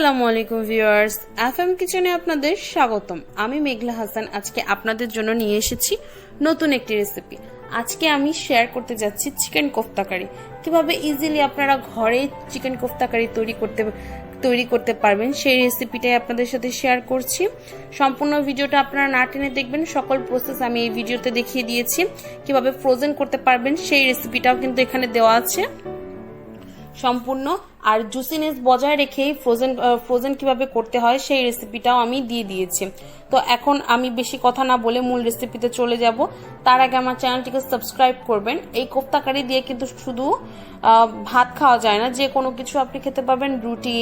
আসসালামু আলাইকুম viewers, FM কিচেনে আপনাদের স্বাগতম। আমি মেঘলা হাসান আজকে আপনাদের জন্য নিয়ে এসেছি নতুন একটি রেসিপি। আজকে আমি শেয়ার করতে যাচ্ছি চিকেন কোফতা কারি। কিভাবে ইজিলি আপনারা ঘরে চিকেন কোফতা কারি তৈরি করতে পারবেন সেই রেসিপিটাই আপনাদের সাথে শেয়ার করছি। সম্পূর্ণ ভিডিওটা আপনারা না টেনে দেখবেন। সকল প্রসেস আমি এই ভিডিওতে দেখিয়ে দিয়েছি। কিভাবে ফ্রোজেন করতে পারবেন সেই রেসিপিটাও কিন্তু এখানে দেওয়া আছে সম্পূর্ণ। আর জুসিনেস বজায় রেখেই ফ্রোজেন কিভাবে করতে হয় সেই রেসিপিটাও আমি দিয়ে দিয়েছি। তো এখন আমি বেশি কথা না বলে মূল রেসিপিতে চলে যাব। তার আগে আমার চ্যানেলটিকে সাবস্ক্রাইব করবেন। এই কোফতা কারি দিয়ে কিন্তু শুধু ভাত খাওয়া যায় না, যে কোনো কিছু আপনি খেতে পারবেন, রুটি,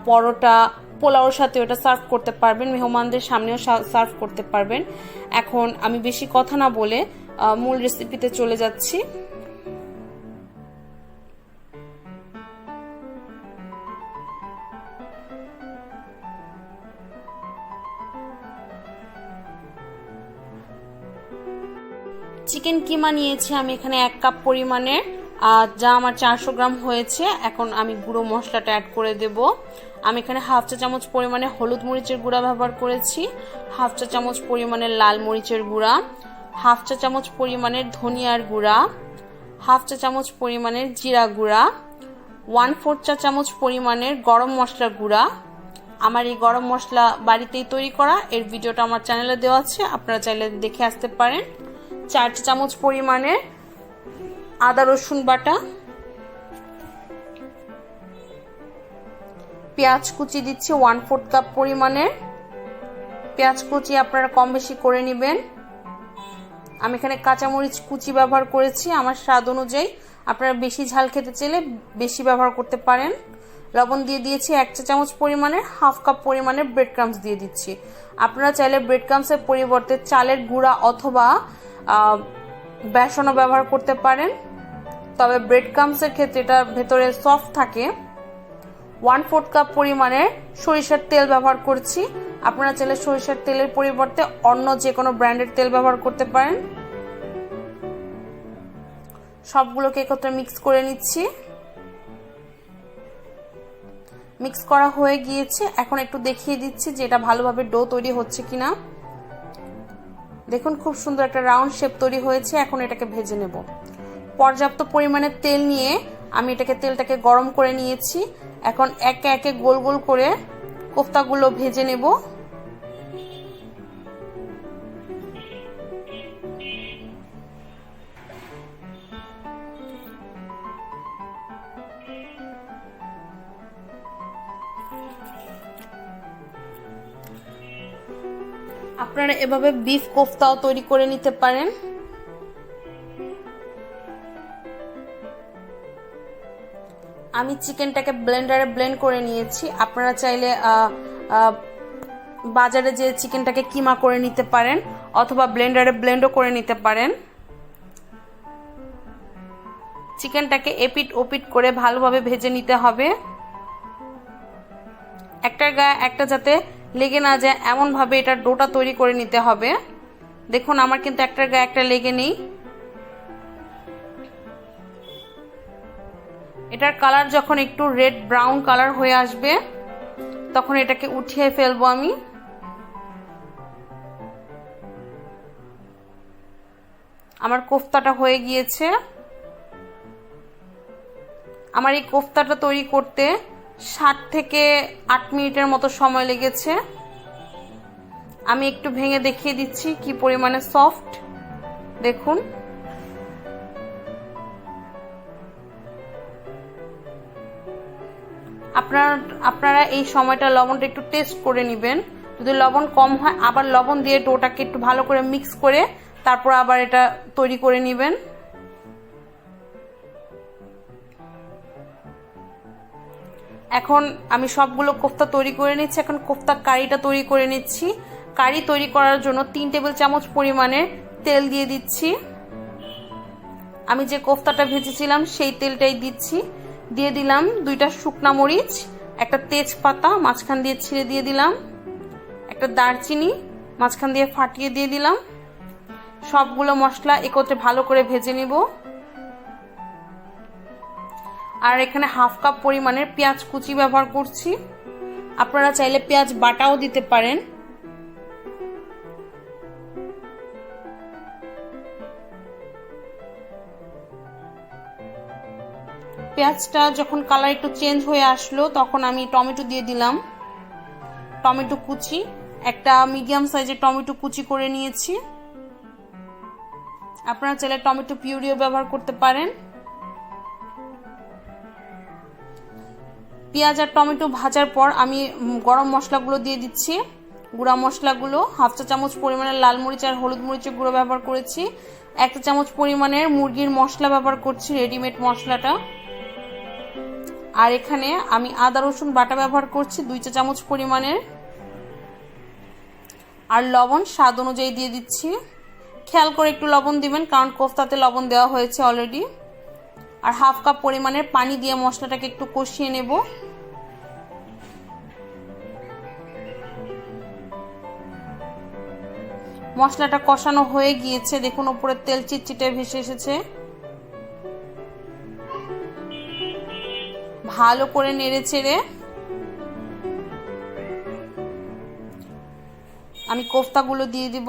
পরোটা, পোলাওর সাথে ওটা সার্ভ করতে পারবেন, মেহমানদের সামনেও সার্ভ করতে পারবেন। এখন আমি বেশি কথা না বলে মূল রেসিপিতে চলে যাচ্ছি। চিকেন কিমা নিয়েছি আমি এখানে 1 কাপ পরিমাণে, যা আমার 400 গ্রাম হয়েছে। এখন আমি গুঁড়ো মশলাটা অ্যাড করে দেব। আমি এখানে হাফ চা চামচ পরিমাণে হলুদ মরিচের গুঁড়া ব্যবহার করেছি, হাফ চা চামচ পরিমাণে লাল মরিচের গুঁড়া, হাফ চা চামচ পরিমাণের ধনিয়ার গুঁড়া, হাফ চা চামচ পরিমাণের জিরা গুঁড়া, 1/4 চা চামচ পরিমাণের গরম মশলার গুঁড়া। আমার এই গরম মশলা বাড়িতেই তৈরি করা, এর ভিডিওটা আমার চ্যানেলে দেওয়া আছে, আপনারা চাইলে দেখে আসতে পারেন। 4 চা চামচ পরিমাণে আদা রসুন বাটা, পেঁয়াজ কুচি দিচ্ছি 1/4 কাপ পরিমাণে। পেঁয়াজ কুচি আপনারা কম বেশি করে নেবেন। আমি এখানে কাঁচামরিচ কুচি ব্যবহার করেছি আমার স্বাদ অনুযায়ী, আপনারা বেশি ঝাল খেতে চাইলে বেশি ব্যবহার করতে পারেন। লবণ দিয়ে দিয়েছি 1 চা চামচ পরিমাণে, হাফ কাপ পরিমাণে ব্রেড ক্রাম্বস দিয়ে দিচ্ছি। আপনারা চাইলে ব্রেড ক্রাম্বসের পরিবর্তে চালের গুঁড়া অথবা বেসনও ব্যবহার করতে পারেন, তবে ব্রেড ক্রাম্বসের ক্ষেত্রে এটা ভেতরে সফট থাকে। 1/4 কাপ পরিমাণে সরিষার তেল ব্যবহার করছি। আপনারা চাইলে সরিষার তেলের পরিবর্তে অন্য যে কোনো ব্র্যান্ডের তেল ব্যবহার করতে পারেন। সবগুলোকে একত্রে মিক্স করে নিচ্ছি। মিক্স করা হয়ে গিয়েছে। এখন একটু দেখিয়ে দিচ্ছি যে এটা ভালোভাবে ডো তৈরি হচ্ছে কিনা। দেখুন খুব সুন্দর একটা রাউন্ড শেপ তৈরি হয়েছে। এখন এটাকে ভেজে নেব। পর্যাপ্ত পরিমাণে তেল নিয়ে আমি তেলটাকে গরম করে নিয়েছি। এখন একে একে গোল গোল করে কোফতাগুলো ভেজে নেব। আপনারা এভাবে বিফ কোফতাও তৈরি করে নিতে পারেন। আমি চিকেনটাকে ব্লেন্ডারে ব্লেন্ড করে নিয়েছি। আপনারা চাইলে বাজারে যে চিকেনটাকে কিমা করে নিতে পারেন অথবা ব্লেন্ডারে ব্লেন্ডও করে নিতে পারেন। চিকেনটাকে এপিট ওপিট করে ভালোভাবে ভেজে নিতে হবে, একটার গায়ে একটা যাতে লেগে না যায় এমন ভাবে এটা ডোটা তৈরি করে নিতে হবে। দেখুন আমার কিন্তু একটার গায়ে একটা লেগে নেই। এটার কালার যখন একটু রেড ব্রাউন কালার হয়ে আসবে তখন এটাকে উঠিয়ে ফেলবো আমি। আমার কোফতাটা হয়ে গিয়েছে। আমার এই কোফতাটা তৈরি করতে 7 থেকে 8 মিনিটের মতো সময় লেগেছে। আমি একটু ভেঙে দেখিয়ে দিচ্ছি কি পরিমাণে সফট। দেখুন আপনারা এই সময়টা লবণটা একটু টেস্ট করে নেবেন। যদি লবণ কম হয় আবার লবণ দিয়ে ডোটাকে একটু ভালো করে মিক্স করে তারপর আবার এটা তৈরি করে নেবেন। এখন আমি সবগুলো কোফতা তৈরি করে নিচ্ছি। এখন কোফতা কারিটা তৈরি করে নিচ্ছি। কারি তৈরি করার জন্য 3 টেবিল চামচ পরিমাণে তেল দিয়ে দিচ্ছি। আমি যে কোফতাটা ভেজেছিলাম সেই তেলটাই দিচ্ছি। দিয়ে দিলাম 2টা শুকনা মরিচ, একটা তেজপাতা মাঝখান দিয়ে ছিঁড়ে দিয়ে দিলাম, একটা দারচিনি মাঝখান দিয়ে ফাটিয়ে দিয়ে দিলাম। সবগুলো মশলা একত্রে ভালো করে ভেজে নিব। আর এখানে হাফ কাপ পরিমাণের পেঁয়াজ কুচি ব্যবহার করছি। আপনারা চাইলে পেঁয়াজ বাটাও দিতে পারেন। পেঁয়াজটা যখন কালার একটু চেঞ্জ হয়ে আসলো তখন আমি টমেটো দিয়ে দিলাম। টমেটো কুচি, একটা মিডিয়াম সাইজের টমেটো কুচি করে নিয়েছি। আপনারা চাইলে টমেটো পিউরিও ব্যবহার করতে পারেন। পেঁয়াজ আর টমেটো ভাজার পর আমি গরম মশলাগুলো দিয়ে দিচ্ছি। গুঁড়া মশলাগুলো 1/2 চা চামচ পরিমাণের লাল মরিচ আর হলুদ মরিচের গুঁড়ো ব্যবহার করেছি। 1 চা চামচ পরিমাণের মুরগির মশলা ব্যবহার করছি, রেডিমেড মশলাটা। আর এখানে আমি আদা রসুন বাটা ব্যবহার করছি 2 চা চামচ পরিমাণের। আর লবণ স্বাদ অনুযায়ী দিয়ে দিচ্ছি। খেয়াল করে একটু লবণ দিবেন, কারণ কোফতাতে লবণ দেওয়া হয়েছে অলরেডি। আর 1/2 কাপ পরিমাণের পানি দিয়ে মশলাটাকে একটু কষিয়ে নেব। মশলাটা কষানো হয়ে গিয়েছে, দেখুন উপরে তেল চিটচিটে ভেসে এসেছে। ভালো করে নেড়ে চেড়ে আমি কোফতাগুলো দিয়ে দিব।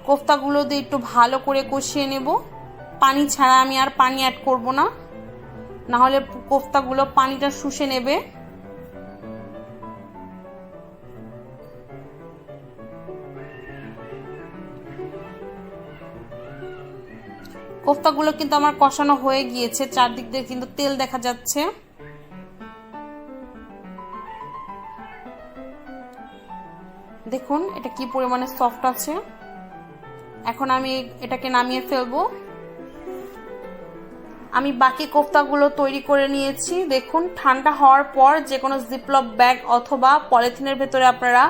কোফতাগুলো দিয়ে একটু ভালো করে কষিয়ে নেব। পানি ছাড়া আমি আর পানি অ্যাড করব না, না হলে কোফতাগুলো পানিটা শুষে নেবে। কোফতাগুলো কিন্তু আমার কষানো হয়ে গিয়েছে, চারদিক দিয়ে কিন্তু তেল দেখা যাচ্ছে। দেখুন এটা কি পরিমাণে সফট আছে। এখন আমি এটাকে নামিয়ে ফেলবো। আমি বাকি কোফতাগুলো তৈরি করে নিয়েছি। দেখুন ঠান্ডা হওয়ার পর যে কোনো জিপলক ব্যাগ অথবা পলিথিনের ভেতরে আপনারা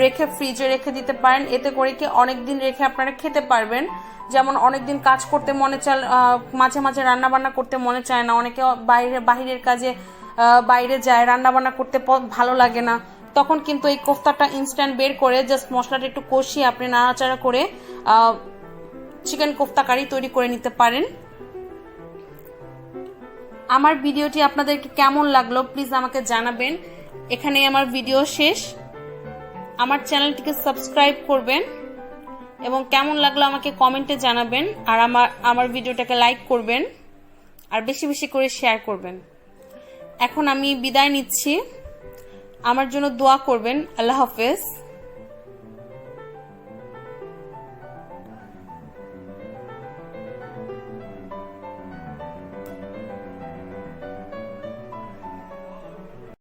রেখে ফ্রিজে রেখে দিতে পারেন। এতে করে কি অনেকদিন রেখে আপনারা খেতে পারবেন। যেমন অনেকদিন কাজ করতে মনে চায়, মাঝে মাঝে রান্না বান্না করতে মনে চায় না, অনেকে বাইরের কাজে বাইরে যায়, রান্না বান্না করতে ভালো লাগে না, তখন কিন্তু এই কোফতাটা ইনস্ট্যান্ট বের করে জাস্ট মশলাটা একটু কষিয়ে আপনি নাড়াচাড়া করে চিকেন কোফতা কারি তৈরি করে নিতে পারেন। আমার ভিডিওটি আপনাদেরকে কেমন লাগলো প্লিজ আমাকে জানাবেন। এখানে আমার ভিডিও শেষ। আমার চ্যানেলটিকে সাবস্ক্রাইব করবেন এবং কেমন লাগলো আমাকে কমেন্টে জানাবেন। আর আমার ভিডিওটাকে লাইক করবেন আর বেশি বেশি করে শেয়ার করবেন। এখন আমি বিদায় নিচ্ছি। আমার জন্য দোয়া করবেন। আল্লাহ হাফেজ।